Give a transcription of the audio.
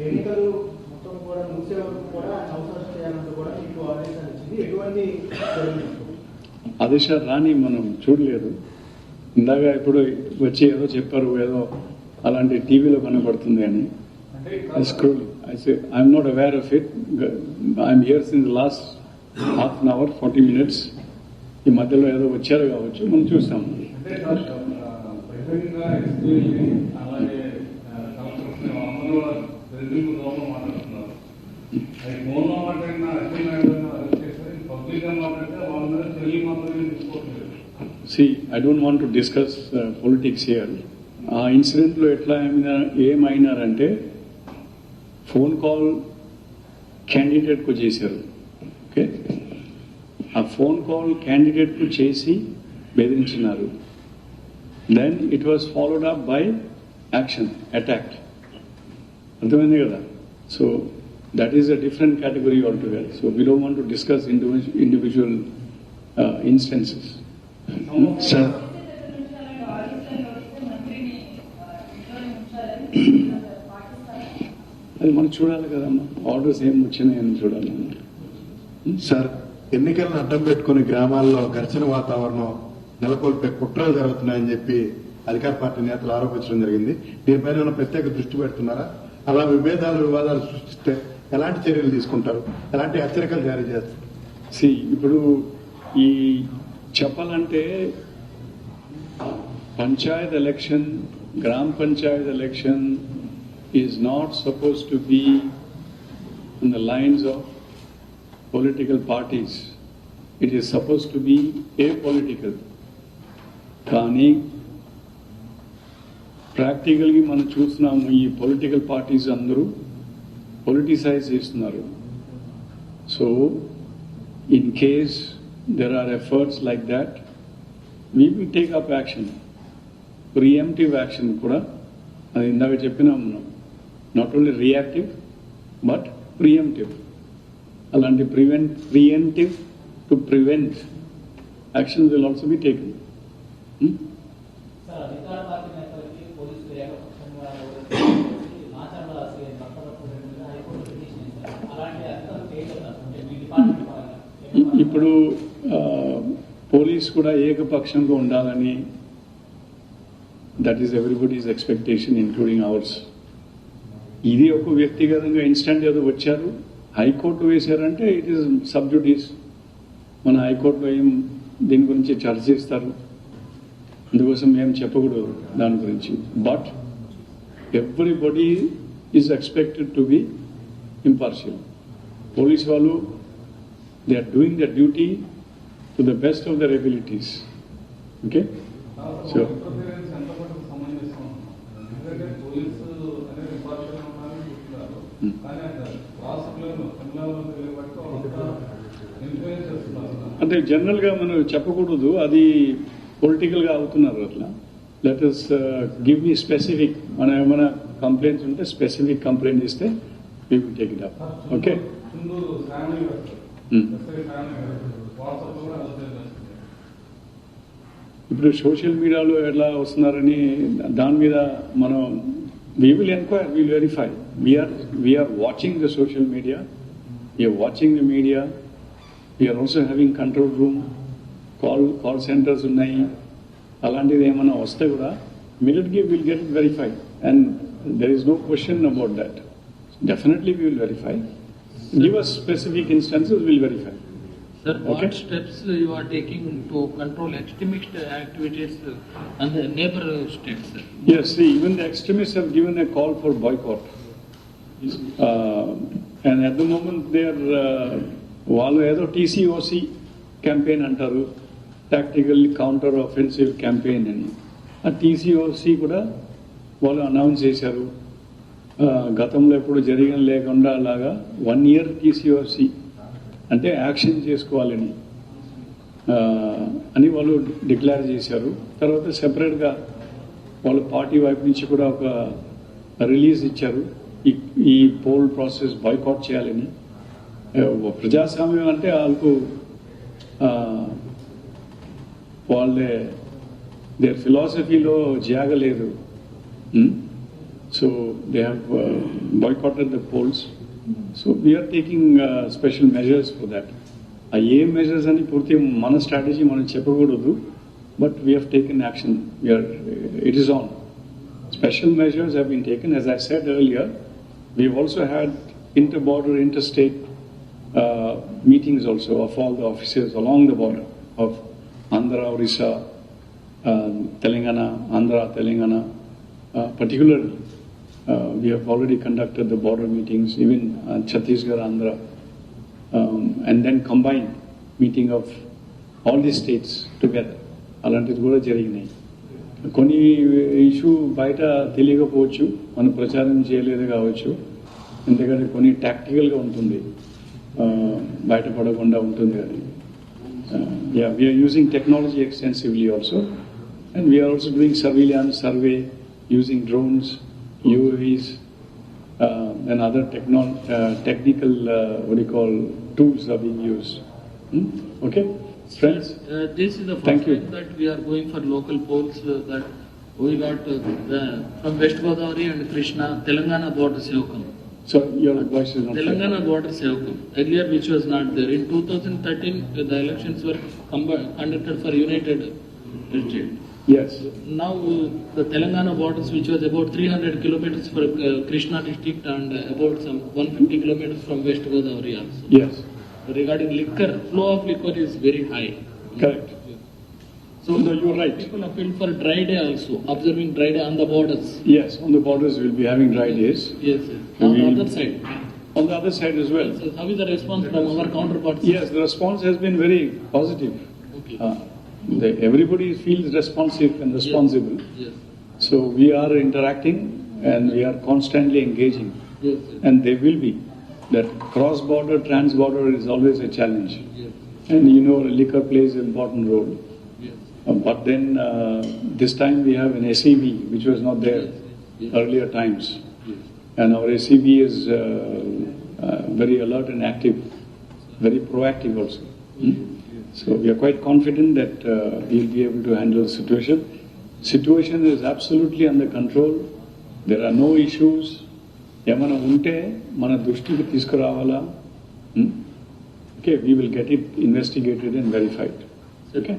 ఎన్నికలు మొత్తం కూడా ముగిసే వరకు కూడా అవసరం చేయాలంటూ కూడా మీకు ఆదేశాలు ఇచ్చింది. ఎటువంటి ఆదేశాలు రాని మనం చూడలేదు. ఇందాక ఇప్పుడు వచ్చి ఏదో చెప్పారు, ఏదో అలాంటి టీవీలో కనబడుతుంది అని. I'm not aware of it. I'm here since last half an hour 40 minutes. ఈ మధ్యలో ఏదో వచ్చారు కావచ్చు, మనం చూస్తాము. See, I don't want to discuss politics here. ఆ ఇన్సిడెంట్లో ఎట్లా ఏమైనారంటే ఫోన్ కాల్ క్యాండిడేట్కు చేశారు. ఓకే, ఆ ఫోన్ కాల్ క్యాండిడేట్కు చేసి బెదిరించినారు. Then it was followed up by action, attack. అర్థమైంది కదా? So that is a different category altogether. So we don't want to discuss individual instances. Sir. అది మనం చూడాలి కదమ్మా, ఆర్డర్స్ ఏం వచ్చినాయని చూడాలి. సార్, ఎన్నికలను అడ్డం పెట్టుకుని గ్రామాల్లో ఘర్షణ వాతావరణం నెలకొల్పే కుట్రలు జరుగుతున్నాయని చెప్పి అధికార పార్టీ నేతలు ఆరోపించడం జరిగింది. దీనిపైన ఏమైనా ప్రత్యేక దృష్టి పెడుతున్నారా? అలా వివాదాలు సృష్టిస్తే ఎలాంటి చర్యలు తీసుకుంటారు? ఎలాంటి హెచ్చరికలు జారీ చేస్తారు? ఇప్పుడు ఈ చెప్పాలంటే పంచాయత్ ఎలక్షన్, గ్రామ panchayat election is not suppose to be in the lines of political parties. It is suppose to be a political. కానీ ప్రాక్టికల్గా మనం చూస్తున్నాము, ఈ పొలిటికల్ పార్టీస్ అందరూ పొలిటిసైజ్ చేస్తున్నారు. So in case there are efforts like that, we will take up action. Preventive action కూడా, అది ఇందాక చెప్పినాము, not only reactive but preventive. అలాంటి preventive to prevent action will also be taken. ఇప్పుడు పోలీస్ కూడా ఏకపక్షంగా ఉండాలని, that is everybody's expectation including hours. ఇది ఒక వ్యక్తిగతంగా ఇన్స్టెంట్ ఏదో వచ్చారు, హైకోర్టు వేశారంటే ఇట్ ఈస్ సబ్జుడిస్. మన హైకోర్టులో ఏం దీని గురించి చర్చిస్తారు, అందుకోసం ఏం చెప్పకూడదు దాని గురించి. But everybody is expected to be impartial. Police వాళ్ళు they are doing their duty to the best of their abilities. Okay, so అంటే జనరల్ గా మనం చెప్పకూడదు, అది పొలిటికల్ గా అవుతున్నారు అట్లా. Let us give me specific, మనం ఏమైనా కంప్లైంట్స్ ఉంటే స్పెసిఫిక్ కంప్లైంట్ ఇస్తే we will take it up. Okay. ఇప్పుడు సోషల్ మీడియాలో ఎట్లా వస్తున్నారని దాని మీద మనం we will inquire, we will verify. We are watching the social media, we are watching the media, we are also having control room, call centers ఉన్నాయి. అలాంటిది ఏమైనా వస్తే కూడా immediately we will get it verified, and there is no question about that. Definitely we will verify. Give us specific instances, we will verify. Sir, what steps you are taking to control extremist activities and the neighbor states? Yes, see, even the extremists have given a call for boycott. And at the moment they are, వాళ్ళు ఏదో TCOC campaign అంటారు, tactical counter offensive campaign అని. ఆ TCOC కూడా వాళ్ళు announce చేశారు. గతంలో ఎప్పుడు జరిగిన లేకుండా అలాగా 1 year TCOC అంటే యాక్షన్ చేసుకోవాలని అని వాళ్ళు డిక్లేర్ చేశారు. తర్వాత సెపరేట్గా వాళ్ళు పార్టీ వైపు నుంచి కూడా ఒక రిలీజ్ ఇచ్చారు. ఈ పోల్ ప్రాసెస్ బాయ్కాట్ చేయాలని. ప్రజాస్వామ్యం అంటే వాళ్ళకు వాళ్ళే దేర్ ఫిలాసఫీలో జాగలేదు. So they have boycotted the polls. So we are taking special measures for that. ఆ ఏ మెజర్స్ అని పూర్తి మన స్ట్రాటజీ మనం చెప్పకూడదు, but we have taken action. It is on. Special measures have been taken. As I said earlier, we've also had inter-border, interstate meetings also of all the officers along the border of Andhra, Orissa, Telangana, Andhra, Telangana. Particularly, we have already conducted the border meetings, even Chhattisgarh, Andhra, and then combined meeting of all these states together. అలాంటిది కూడా జరిగినాయి. కొన్ని issue బయట తెలియకపోవచ్చు, మనం ప్రచారం చేయలేదు కావచ్చు, ఎందుకంటే కొన్ని టాక్టికల్గా ఉంటుంది, బయటపడకుండా ఉంటుంది. అది we are using technology extensively also, and we are also doing surveillance, survey using drones, UAVs, and other technical tools are being used. Okay, friends? This is the Thank first you. time that we are going for local polls that we got from West Godavari and Krishna, Telangana border Sevakam. So your voice is not clear. Telangana border Sevakam. Earlier, which was not there. In 2013, the elections were conducted for United State. Yes. Now, the Telangana borders, which was about 300 kilometers for Krishna district and about some 150 kilometers from West Godavari also. Yes. Regarding liquor, flow of liquor is very high. Correct. So, No, you're right. People appeal for dry day also, observing dry day on the borders. Yes, on the borders we'll be having dry days. Yes, yes. On the other side. On the other side as well. So how is the response from our counterparts? Yes, the response has been very positive. Okay. Everybody feels responsive and responsible. Yes. So we are interacting and we are constantly engaging. Yes. Yes. And there will be. That cross-border, trans-border is always a challenge. Yes. And liquor plays an important role. Yes. But then this time we have an SEB, which was not there Yes. Yes. earlier times. Yes. And our SEB is very alert and active, very proactive also. So we are quite confident that we will be able to handle the situation. Situation is absolutely under control. There are no issues. ఏమైనా ఉంటే మన దృష్టికి తీసుకురావాలా. Okay, we will get it investigated and verified. Okay.